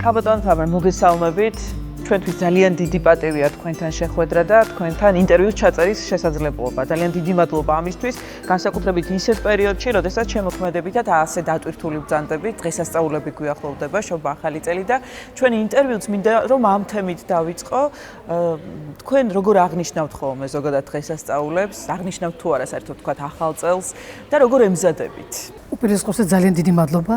Ქაბატონ თამარ, მოგესალმებით. ჩვენთვის ძალიან დიდი პატივია თქვენთან შეხვედრა და თქვენთან ინტერვიუს ჩაწერის შესაძლებლობა. ძალიან დიდი მადლობა ამისთვის. განსაკუთრებით ისეთ პერიოდში, როდესაც შემოქმედებითად ასე დატვირთული ბრძანდებით, დღესასწაულები გვიახლოვდება, შობა ახალი წელი და ჩვენი ინტერვიუც მინდა რომ ამ თემით დავიწყო. თქვენ როგორ აღნიშნავთ ხოლმე ზოგადად დღესასწაულებს, აღნიშნავთ თუ არა საერთოდ თქვათ ახალ წელს და როგორ ემზადებით? უპირველეს ძალიან დიდი მადლობა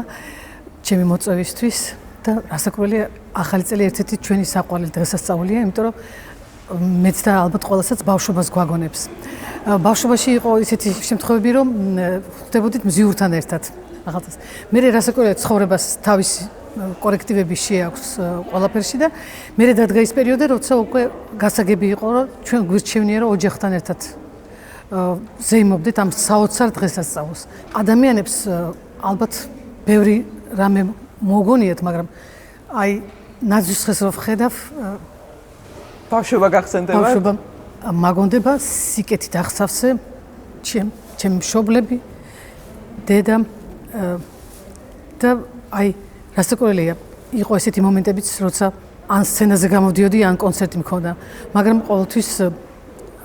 ჩემი მოწვევისთვის. და რასაკვირველია ახალი წელი ერთ-ერთი ჩვენი საყვარელი დღესასწაულია, იმიტომ რომ მეც და ალბათ ყველასაც ბავშვობას გვაგონებს. ბავშვობაში იყო ისეთი შემთხვევები, რომ ხვდებოდით მზიურთან ერთად ახალწელს. მე რასაკვირველია ცხოვრებას თავისი კორექტივები შეაქვს ყველაფერში და მე დადგა ის პერიოდი, როცა უკვე გასაგები იყო, რომ ჩვენ გვირჩევნია, რომ ოჯახთან ერთად ზეიმობდით ამ საოცარ დღესასწაულს. ადამიანებს ალბათ ბევრი რამე მოგონიათ, მაგრამ აი ნაძვის ხეს რო ვხედავ, ბავშვობა გახსენდება? ბავშვობა მაგონდება, სიკეთით ახსავსე, ჩემი მშობლები, დედა და აი რასაკვირველია, იყო ესეთი მომენტებიც, როცა ან სცენაზე გამოდიოდი, ან კონცერტი მქონდა, მაგრამ ყოველთვის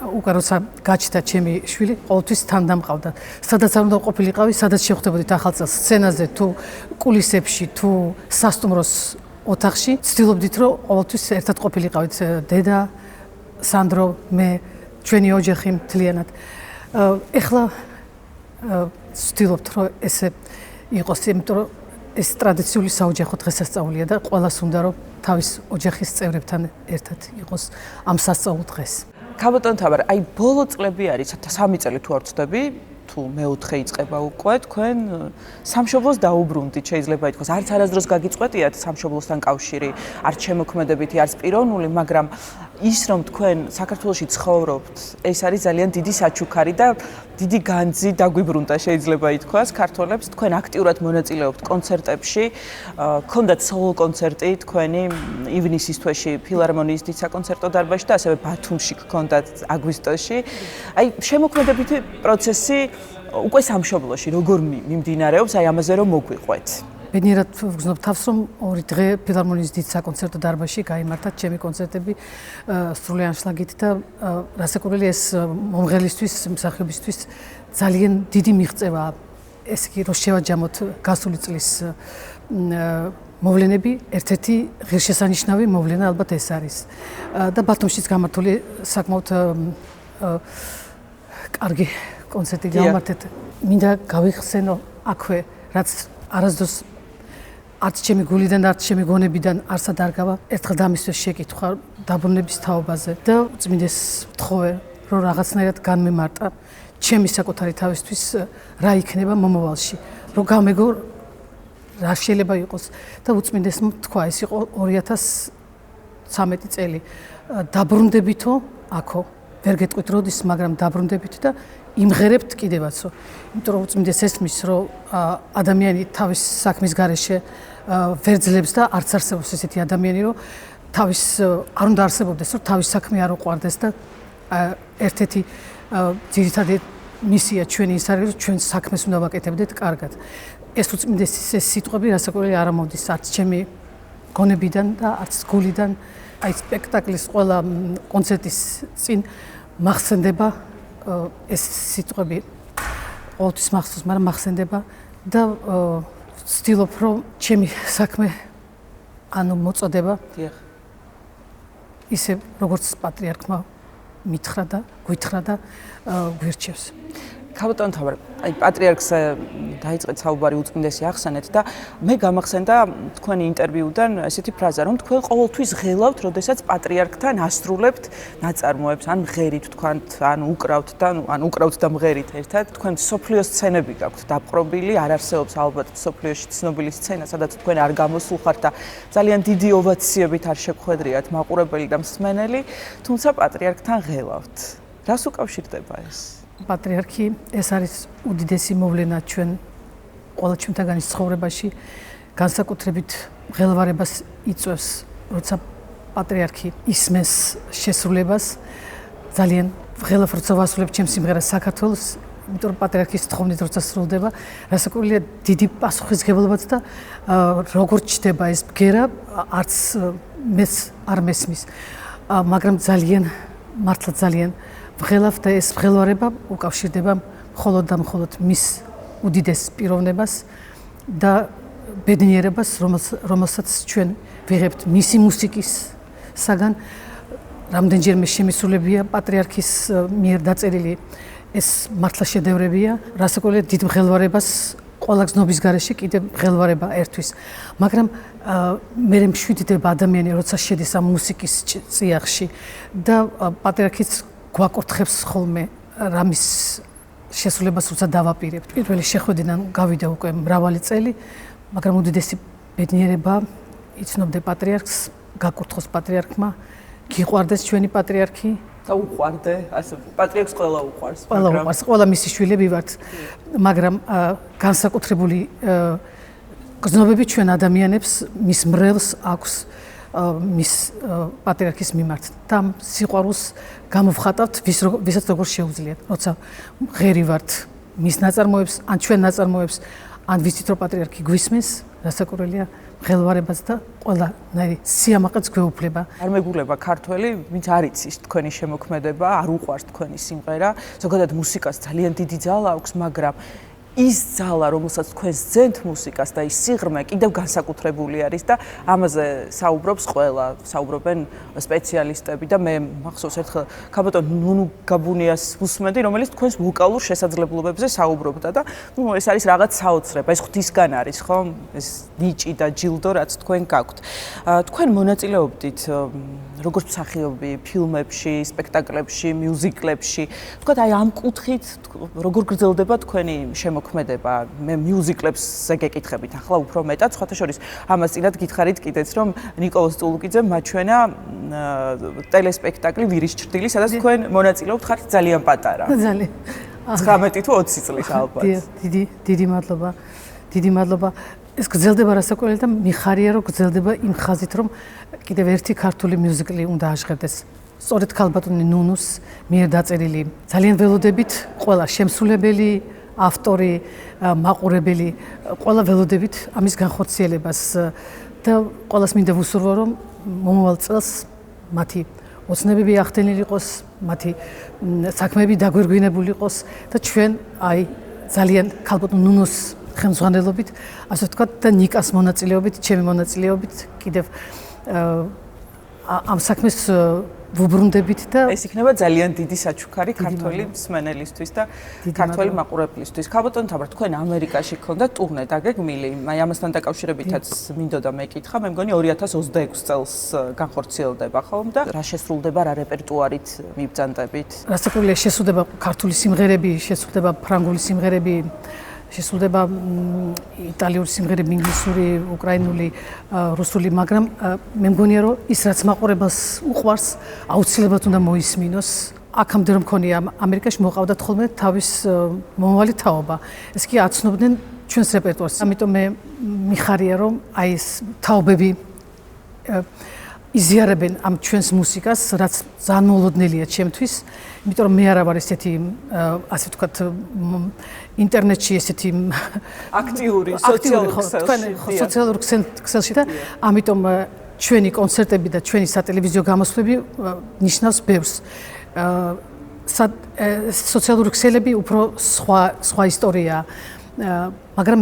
უკვე როცა გაჩნდა ჩემი შვილი, ყოველთვის თან დამყავდა. სადაც არ უნდა ყოფილიყავი, სადაც შეხვდებოდით ახალ წელს, სცენაზე თუ კულისებში, თუ სასტუმროს ოთახში, ცდილობდით, რომ ყოველთვის ერთად ყოფილიყავით დედა, სანდრო, მე, ჩვენი ოჯახი მთლიანად. ეხლა ცდილობთ, რომ ესე იყოს, იმიტომ რომ ეს ტრადიციული საოჯახო დღესასწაულია და ყველას უნდა რომ თავის ოჯახის წევრებთან ერთად იყოს ამ სასწაულ დღეს. ქაბატონ თამარ, აი ბოლო წლები არის, 3 წელი თუ არ ვცდები, თუ მეოთხე იწყება უკვე, თქვენ სამშობლოს დაუბრუნდით, შეიძლება ითქვას, არც არასდროს გაგიწყვეტიათ სამშობლოსთან კავშირი, არც შემოქმედებითი, არც პიროვნული, მაგრამ ის რომ თქვენ საქართველოში ცხოვრობთ, ეს არის ძალიან დიდი საჩუქარი და დიდი განძი დაგვიბრუნდა, შეიძლება ითქვას, ქართველებს, თქვენ აქტიურად მონაწილეობთ კონცერტებში, გქონდათ სოლო კონცერტი თქვენი ივნისის თვეში ფილარმონიის დიდ საკონცერტო დარბაზში და ასევე ბათუმში გქონდათ აგვისტოში. აი შემოქმედებითი პროცესი უკვე სამშობლოში როგორ მიმდინარეობს, აი ამაზე რომ მოგვიყვეთ. ბედნიერად ვგზნობ თავს, რომ 2 დღე ფილარმონიის დიდ საკონცერტო დარბაზში გაიმართა ჩემი კონცერტები სრული ანშლაგით და რასაკვირველია ეს მომღერლისთვის, მსახიობისთვის ძალიან დიდი მიღწევაა. ესე იგი, რომ შევაჯამოთ გასული წლის მოვლენები, ერთ-ერთი ღირსშესანიშნავი მოვლენა ალბათ ეს არის. და ბათუმშიც გამართული საკმაოდ კარგი კონცერტი გამართეთ. მინდა გავიხსენო აქვე, რაც არასდროს არც ჩემი გულიდან, არც ჩემი გონებიდან არსად არ გავა. ერთხელ დამისვეს შეკითხვა დაბრუნების თაობაზე და უწმინდეს ვთხოვე, რომ რაღაცნაირად განმემარტა ჩემი საკუთარი თავისთვის რა იქნება მომავალში, რომ გამეგო რა შეიძლება იყოს და უწმინდესმა თქვა, ეს იყო 2013 წელი. დაბრუნდებითო აქო, ვერ გეტყვით როდის, მაგრამ დაბრუნდებით და იმღერებთ კიდევაცო. იმიტომ რომ უწმინდეს ესმის, რომ ადამიანი თავის საქმის გარეშე ვერ ძლებს და არც არსებობს ესეთი ადამიანი, რომ თავის არ უნდა არსებობდეს, რომ თავის საქმე არ უყვარდეს და ერთ-ერთი ძირითადი მისია ჩვენი ის არის, რომ ჩვენ საქმეს უნდა ვაკეთებდეთ კარგად. ეს უწმინდესის ეს სიტყვები რასაკვირველია არ ამოდის არც ჩემი გონებიდან და არც გულიდან. აი სპექტაკლის ყველა კონცერტის წინ მახსენდება ეს სიტყვები ყოველთვის მახსოვს, მაგრამ მახსენდება და ვცდილობ, რომ ჩემი საქმე ანუ მოწოდება ისე როგორც პატრიარქმა მითხრა და გვითხრა და გვირჩევს. ქაბატონ თამარ, აი პატრიარქს დაიწყეთ საუბარი უწმინდესი ახსენეთ და მე გამახსენდა თქვენი ინტერვიუდან ესეთი ფრაზა, რომ თქვენ ყოველთვის ღელავთ, როდესაც პატრიარქთან ასრულებთ ნაწარმოებს, ან მღერით თქვათ, ან უკრავთ და მღერით ერთად. თქვენ სოფლიო სცენები გაქვთ დაპყრობილი, არ არსებობს ალბათ სოფლიოში ცნობილი სცენა, სადაც თქვენ არ გამოსულ ხართ და ძალიან დიდი ოვაციებით არ შეგხვედრიათ მაყურებელი და მსმენელი, თუმცა პატრიარქთან ღელავთ. რას უკავშირდება ეს? პატრიარქი ეს არის უდიდესი მოვლენა ჩვენ ყველა ჩვენთაგანის ცხოვრებაში, განსაკუთრებით მღელვარებას იწვევს, როცა პატრიარქი ისმენს შესრულებას, ძალიან მღელვარ როცა ვასრულებ ჩემს სიმღერას საქართველოს, იმიტომ რომ პატრიარქის თხოვნით როცა სრულდება, რასაკვირველია დიდი პასუხისმგებლობაც და როგორ ჩდება ეს ბგერა, არც მეც არ მესმის. მაგრამ მართლა ძალიან ვღელავ და ეს ვღელვარება უკავშირდება მხოლოდ და მხოლოდ მის უდიდეს პიროვნებას და ბედნიერებას, რომელსაც ჩვენ ვიღებთ მისი მუსიკისაგან. რამდენჯერმე შემისრულებია პატრიარქის მიერ დაწერილი ეს მართლა შედევრებია. რასაკვირველია დიდ მღელვარებას ყველა გზნობის გარეშე კიდევ მღელვარება ერთვის. მაგრამ მე მშვიდდება ადამიანი, როცა შედის ამ მუსიკის წიაღში და პატრიარქიც გვაკურთხებს ხოლმე რამის შესრულებას როცა დავაპირებთ. პირველი შეხვედრიდან გავიდა უკვე მრავალი წელი, მაგრამ უდიდესი ბედნიერება იცნობდე პატრიარქს, გაკურთხოს პატრიარქმა, გიყვარდეს ჩვენი პატრიარქი და უყვარდე, ასე პატრიარქს ყველა უყვარს. ყველა მისი შვილები ვართ, მაგრამ განსაკუთრებული გზნობები ჩვენ ადამიანებს მის მრევლს აქვს მის პატრიარქის მიმართ და სიყვარულს გამოვხატავთ ვისაც როგორ შეუძლიათ, როცა ღერი ვართ მის ნაწარმოებს, ან ჩვენ ნაწარმოებს, ან ვიცით რომ პატრიარქი გვისმენს, რასაკვირველია მღელვარებას და ყველანაირი სიამაყეც გვეუფლება. არ მეგულება ქართველი, ვინც არ იცის თქვენი შემოქმედება, არ უყვარს თქვენი სიმღერა, ზოგადად მუსიკას ძალიან დიდი ძალა აქვს, მაგრამ ის ძალა, რომელსაც თქვენ ზენთ მუსიკას და ის სიღრმე კიდევ განსაკუთრებული არის და ამაზე საუბრობს ყველა, საუბრობენ სპეციალისტები და მე მახსოვს ერთხელ ქაბატონ ნუნუ გაბუნიას ვუსმენდი, რომელიც თქვენს ვოკალურ შესაძლებლობებზე საუბრობდა და ეს არის რაღაც საოცრება, ეს ღვთისგან არის, ხო? ეს ნიჭი და ჯილდო, რაც თქვენ გაქვთ. თქვენ მონაწილეობდით როგორც მსახიობი ფილმებში, სპექტაკლებში, მიუზიკლებში. თქვათ აი ამ კუთხით როგორ გრძელდება თქვენი შემოქმედება? მე მიუზიკლებზე გეკითხებით ახლა უფრო მეტად, სხვათა შორის ამას წინათ გითხარით კიდეც, რომ ნიკოლოზ წულუკიძემ მაჩვენა ტელესპექტაკლი ვირის ჭრდილი, სადაც თქვენ მონაწილეობთ, ხართ ძალიან პატარა. ძალიან 19 თუ 20 წლის ალბათ. დიდი მადლობა. დიდი მადლობა. ეს გრძელდება რასაკვირველია და მიხარია რომ გრძელდება იმ ხაზით რომ კიდევ ერთი ქართული მიუზიკლი უნდა აღჟღერდეს. სწორედ ქალბატონი ნუნუს მიერ დაწერილი ძალიან ველოდებით ყველა შემსრულებელი, ავტორი, მაყურებელი, ყველა ველოდებით ამის განხორციელებას და ყველას მინდა ვუსურვო რომ მომავალ წელს მათი ოცნებები ახდენილი იყოს, მათი საქმეები დაგვირგვინებული იყოს და ჩვენ აი ძალიან ქალბატონ ნუნუს ხელმძღვანელობით, ასე ვთქვათ და ნიკას მონაწილეობით, ჩემი მონაწილეობით კიდევ ამ საქმეს ვუბრუნდებით და ეს იქნება ძალიან დიდი საჩუქარი ქართველი მსმენელისთვის და ქართველი მაყურებლისთვის. ქალბატონ თამარ, თქვენ ამერიკაში გქონდა ტურნე დაგეგმილი, აი ამასთან დაკავშირებითაც მინდოდა მეკითხა, მე მგონი 2026 წელს განხორციელდება ხომ და რა შესრულდება, რა რეპერტუარით მიბრძანდებით? რასაკვირველია შესრულდება ქართული სიმღერები, შესრულდება ფრანგული სიმღერები, შესრულდება იტალიური სიმღერები, ინგლისური, უკრაინული, რუსული, მაგრამ მე მგონია რომ ის რაც მაყურებელს უყვარს, აუცილებლად უნდა მოისმინოს. აქამდე რომ მქონია ამერიკაში მოყავდათ ხოლმე თავის მომავალი თაობა. ეს კი აცნობდნენ ჩვენს რეპერტუარს. ამიტომ მე მიხარია რომ აი ეს თაობები იზიარებენ ამ ჩვენს მუსიკას, რაც ძალიან მოულოდნელია ჩემთვის, იმიტომ რომ მე არ ვარ ესეთი ასე ვთქვათ ინტერნეტში ესეთი აქტიური სოციალურ ქსელში და ამიტომ ჩვენი კონცერტები და ჩვენი სატელევიზიო გამოსვლები ნიშნავს ბევრს. სოციალური ქსელები უფრო სხვა ისტორიაა. მაგრამ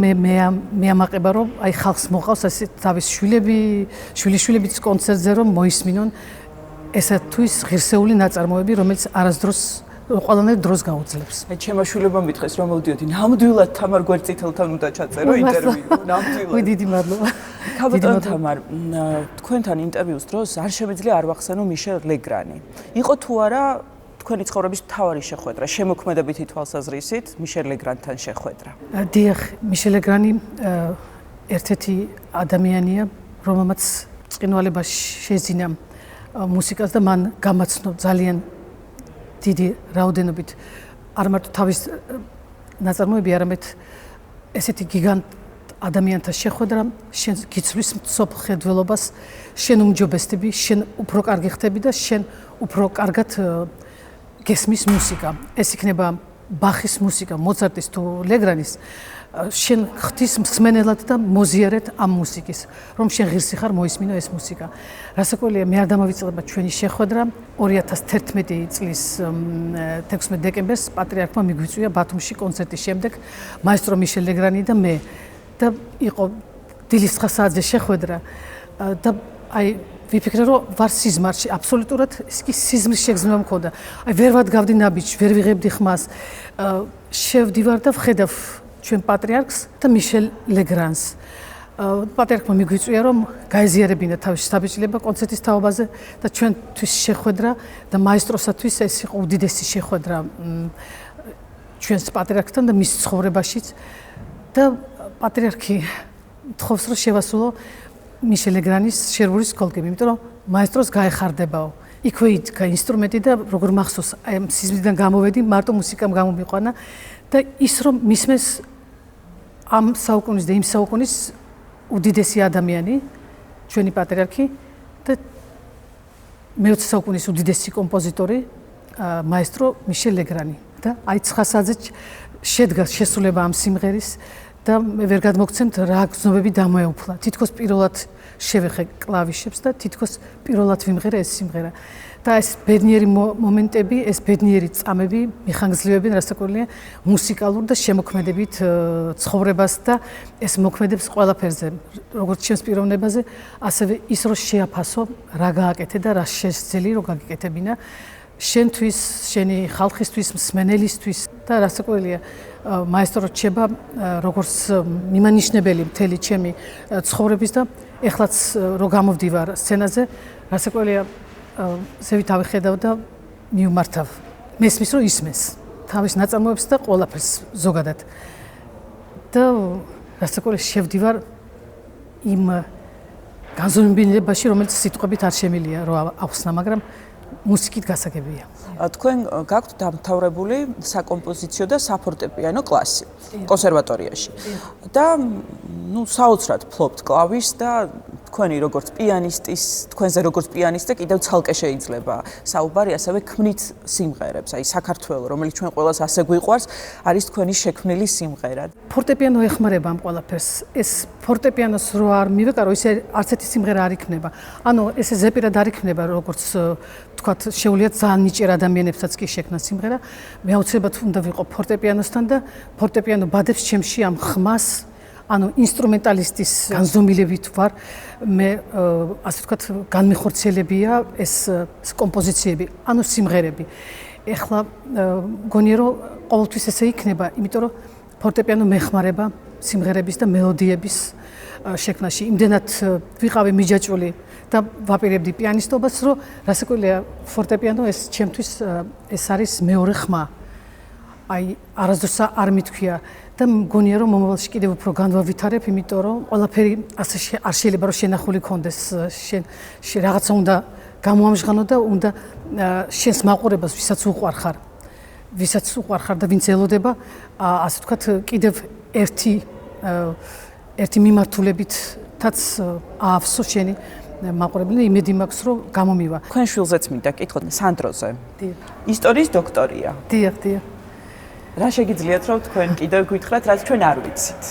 მე ამაყება რომ აი ხალხს მოყავს ასე თავის შვილიშვილების კონცერტზე რომ მოისმინონ ესა თუ ის ღირსეული ნაწარმოები, რომელიც არასდროს ყველანაირ დროს გაუძლებს. აი ჩემო შვილებმა მითხეს რომ მოვდიოდი, ნამდვილად თამარ გვერდწითელთან უნდა ჩაწერო ინტერვიუ, ნამდვილად. დიდი მადლობა. ქალბატონ თამარ, თქვენთან ინტერვიუს დროს არ შემიძლია არ ვახსენო მიშელ ლეგრანი. იყო თუ არა თქვენი ცხოვრების მთავარი შეხვედრა, შემოქმედებითი თვალსაზრისით მიშელ ლეგრანთან შეხვედრა? დიახ, მიშელ ლეგრანი ერთ-ერთი ადამიანია, რომელმაც წყინვალება შეძინა მუსიკას და მან გამაცნო ძალიან დიდი რაოდენობით არ მარტო თავის ნაწარმოები, არამედ ესეთი გიგანტ ადამიანთა შეხვედრა, შენ გიცვლის მსოფლმხედველობას, შენ უმჯობესდები, შენ უფრო კარგი ხდები და შენ უფრო კარგად გესმის მუსიკა. ეს იქნება ბახის მუსიკა, მოცარტის თუ ლეგრანის შენ ხდის მსმენელად და მოზიარეთ ამ მუსიკის, რომ შენ ღირსი ხარ მოისმინო ეს მუსიკა. რასაკვირველია, მე არ დამავიწყდება ჩვენი შეხვედრა 2011 წლის 16 დეკემბერს პატრიარქმა მიგვიწვია ბათუმში კონცერტის შემდეგ მაესტრო მიშელ ლეგრანი და მე და იყო დილის 9 საათზე შეხვედრა და აი ვიფიქრე რომ ვარ სიზმარში, აბსოლუტურად ის კი სიზმრის შეგრძნება მქონდა. აი ვერ ვადგავდი ნაბიჯს, ვერ ვიღებდი ხმას. შევდივარ და ვხედავ ჩვენ პატრიარქს და მიშელ ლეგრანს. პატრიარქმა მიგვიწვია რომ გაეზიარებინა თავისი საბეჭდილება კონცერტის თაობაზე და ჩვენთვის შეხვედრა და მაესტროსათვის ეს იყო უდიდესი შეხვედრა ჩვენს პატრიარქთან და მის ცხოვრებაშიც და პატრიარქი თხოვს რომ შევასრულო მიშელ ლეგრანის შერვურის კოლკები, იმიტომ რომ მაესტროს გაეხარდებაო. იქვე იდგა ინსტრუმენტი და როგორ მახსოვს, აი ამ სიზმრიდან გამოვედი, მარტო მუსიკამ გამომიყვანა და ის რომ მისმეს ამ საუკუნის და იმ საუკუნის უდიდესი ადამიანი, ჩვენი პატრიარქი და მე-20 საუკუნის უდიდესი კომპოზიტორი, მაესტრო მიშელ ლეგრანი და აი 9 საათზე შედგა შესრულება ამ სიმღერის და მე ვერ გადმოგცემთ რა გზნობები დამოეუფლა. თითქოს პირველად შევეხე კლავიშებს და თითქოს პირველად ვიმღერე ეს სიმღერა. და ეს ბედნიერი მომენტები, ეს ბედნიერი წამები მიხანგრძლივებენ რასაკვირველია მუსიკალურ და შემოქმედებით ცხოვრებას და ეს მოქმედებს ყველაფერზე, როგორც ჩემს პიროვნებაზე, ასევე ის რომ შეაფასო, რა გააკეთე და რა შეძელი რომ გაგიკეთებინა შენთვის, შენი ხალხისთვის, მსმენელისთვის და რასაკვირველია მაესტრო რჩება როგორც მიმანიშნებელი მთელი ჩემი ცხოვრების და ეხლაც რო გამოვდივარ სცენაზე, რასაკვირველია ზევით ავიხედავ და მიუმართავ. მესმის რომ ისმენს თავის ნაწარმოებს და ყველაფერს ზოგადად. და რასაკვირველია შევდივარ იმ განზომილებაში, რომელიც სიტყვებით არ შემიძლია რომ ავხსნა, მაგრამ მუსიკით გასაგებია. თქვენ გაქვთ დამთავრებული საკომპოზიციო და საფორტეპიანო კლასი კონსერვატორიაში. და საოცრად ფლობთ კლავიშს და თქვენი როგორც პიანისტის, თქვენზე როგორც პიანისტზე კიდევ ცალკე შეიძლება საუბარი, ასევე ქმნით სიმღერებს. აი საქართველო, რომელიც ჩვენ ყველას ასე გვიყვარს, არის თქვენი შექმნილი სიმღერა. ფორტეპიანო ეხმარება ამ ყველაფერს. ეს ფორტეპიანოს რო არ მივეკარო, ისე არც ერთი სიმღერა არ იქნება. ანუ ესე ზეპირად არ იქნება, როგორც თქვათ, შეუძლია ძალიან ნიჭიერ ადამიანებსაც კი შექმნა სიმღერა. მე აუცილებლად უნდა ვიყო ფორტეპიანოსთან და ფორტეპიანო ბადებს ჩემში ამ ხმას, ანუ ინსტრუმენტალისტის განზომილებით ვარ. მე ასე ვთქვათ, განმეხორციელებია ეს კომპოზიციები, ანუ სიმღერები. ეხლა მგონია რომ ყოველთვის ესე იქნება, იმიტომ რომ ფორტეპიანო მეხმარება სიმღერების და მელოდიების შექმნაში. იმდენად ვიყავი მიჯაჭვული და ვაპირებდი პიანისტობას, რომ რასაკვირველია ფორტეპიანო ეს ჩემთვის ეს არის მეორე ხმა. აი არასდროს არ მithქვია და მგონია რომ მომავალში კიდევ უფრო განვავითარებ, იმიტომ რომ ყველაფერი ასე არ შეიძლება რომ შენახული კონდეს, შენ რაღაცა უნდა გამოამჟღავნო და უნდა შენს მაყურებას, ვისაც უყვარხარ და ვინც ელოდება, ასე ვთქვათ, კიდევ ერთი მიმართულებითაც აავსო შენი მაყურებელი და იმედი მაქვს რომ გამომივა. თქვენ შვილზეც მინდა კითხოთ სანდროზე. დიახ. ისტორიის დოქტორია. დიახ. რა შეგიძლიათ რომ თქვენ კიდევ გითხრათ, რაც ჩვენ არ ვიცით?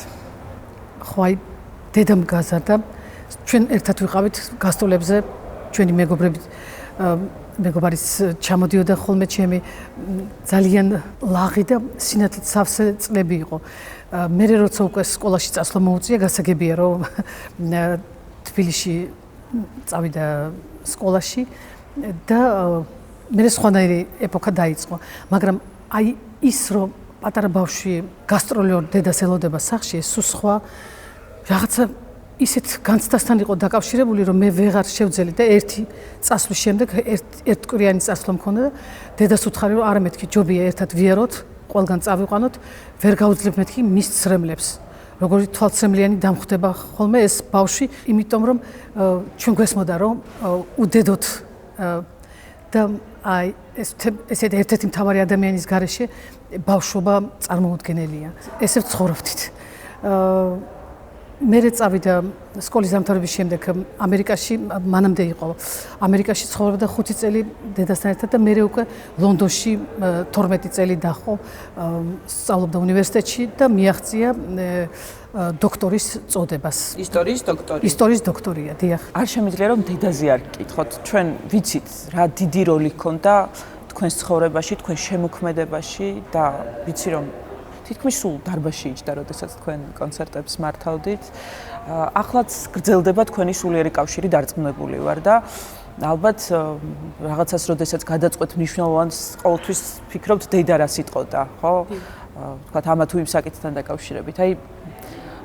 ხო, აი დედამ გაზარდა. ჩვენ ერთად ვიყავით გასტროლებზე, ჩვენი მეგობარის ჩამოდიოდა ხოლმე ჩემი ძალიან ლაღი და სინათლით სავსე წლები იყო. მე როცა უკვე სკოლაში წასვლა მოუწია, გასაგებია რომ თბილისში წავიდა სკოლაში და მე სხვანაირი ეპოქა დაიწყო, მაგრამ აი ის რომ პატარა ბავშვი გასტროლიორ დედას ელოდება სახლში, ეს სხვა რაღაცა ისეთ განცდასთან იყო დაკავშირებული, რომ მე ვეღარ შევძელი და ერთი წასვლის შემდეგ ერთკვირიანი წასვლა მქონდა და დედას უთხარი რომ არა მეთქი ჯობია ერთად ვიაროთ, ყველგან წავიყვანოთ, ვერ გაუძლებ მეთქი მის ცრემლებს. როგორი თვალცრემლიანი დამხვდება ხოლმე ეს ბავშვი, იმიტომ რომ ჩვენ გვესმოდა რომ უდედოთ და აი ესეთ ერთ-ერთი მთავარი ადამიანის გარეშე ბავშვობა წარმოუდგენელია. ესე ვცხოვრობდით. მერე წავიდა სკოლის დამთავრების შემდეგ ამერიკაში, მანამდე იყო ამერიკაში ცხოვრობდა 5 წელი დედასთან ერთად და მერე უკვე ლონდონში 12 წელი დაჰყო, სწავლობდა უნივერსიტეტში და მიაღწია დოქტორის წოდებას. ისტორიის დოქტორია, დიახ. არ შემიძლია რომ დედაზე არ გკითხოთ. ჩვენ ვიცით რა დიდი როლი ჰქონდა თქვენს ცხოვრებაში, თქვენ შემოქმედებაში და ვიცი რომ თითქმის სულ დარბაზში იჯდა, როდესაც თქვენ კონცერტებს მართავდით. ახლაც გრძელდება თქვენი სულიერი კავშირი, დარწმუნებული ვარ და ალბათ რაღაცას როდესაც გადაწყვეტ მნიშვნელოვანს, ყოველთვის ფიქრობთ დედა რა სიტყოდა, ხო? თქვათ ამა თუ იმ საკითხთან დაკავშირებით. აი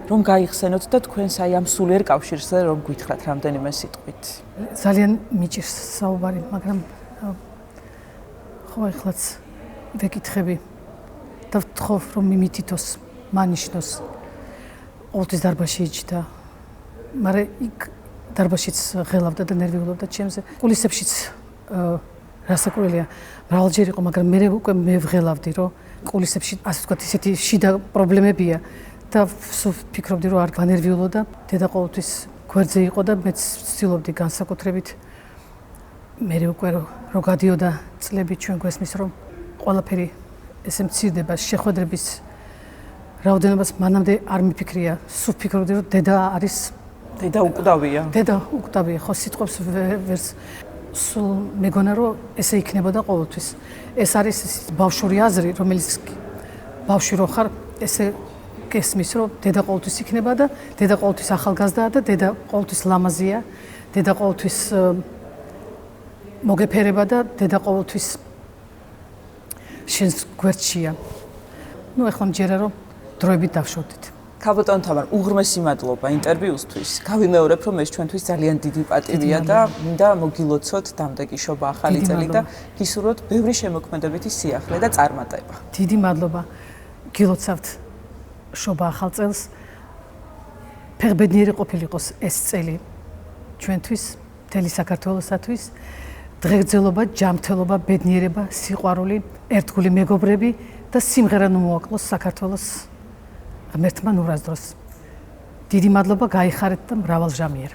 რომ გაიხსენოთ და თქვენს აი ამ სულიერ კავშირზე რომ გითხრათ რამდენიმე სიტყვით. ძალიან მიჭირს საუბარი, მაგრამ ხო ახლაც ვეკითხები და ვთხოვ რომ მიმითითოს, მანიშნოს. ყოველთვის დარბაზში იჯდა, მაგრამ იქ დარბაზშიც ღელავდა და ნერვიულობდა ჩემზე. კულისებშიც რასაკვირველია, მრავალჯერ იყო, მაგრამ მე უკვე ვღელავდი, რომ კულისებში ასე ვთქვათ, ისეთი შიდა პრობლემებია და ვფიქრობდი, რომ არ განერვიულოდა. დედა ყოველთვის გვერდზე იყო და მეც ვცდილობდი განსაკუთრებით. მე უკვე რო გადიოდა წლები ჩვენ გვესმის, რომ ყველაფერი ესე მცირდება, შეხვედრების რაოდენობას მანამდე არ მიფიქრია. სულ ფიქრობდი, რომ დედა არის დედა უკვდავია. დედა უკვდავია, ხო სიტყვებს ვერს სულ მეგონა რომ ესე იქნებოდა ყოველთვის. ეს არის ბავშვური აზრი, რომელიც ბავშვი რო ხარ, ესე გესმის, რომ დედა ყოველთვის იქნება და დედა ყოველთვის ახალგაზრდაა და დედა ყოველთვის ლამაზია, დედა ყოველთვის მოგეფერება და დედა ყოველთვის შენს გვერდშია. ნუ ახლა მჯერა რომ დროებით დავშორდით. ქალბატონ თამარ, უღრმესი მადლობა ინტერვიუსთვის. გავიმეორებ, რომ ეს ჩვენთვის ძალიან დიდი პატივია და მინდა მოგილოცოთ დამდეგი შობა ახალი წელი და გისურვოთ ბევრი შემოქმედებითი სიახლე და წარმატება. დიდი მადლობა. გილოცავთ შობა ახალ წელს. ფეხბედნიერი ყოფილიყოს ეს წელი ჩვენთვის, მთელი საქართველოსათვის. დღეგრძელობა, ჯანმრთელობა, ბედნიერება, სიყვარული, ერთგული მეგობრები და სიმღერა ნუ მოაკლოს საქართველოს ღმერთმა ნურაზ დროს. დიდი მადლობა, გაიხარეთ და მრავალჟამიერ.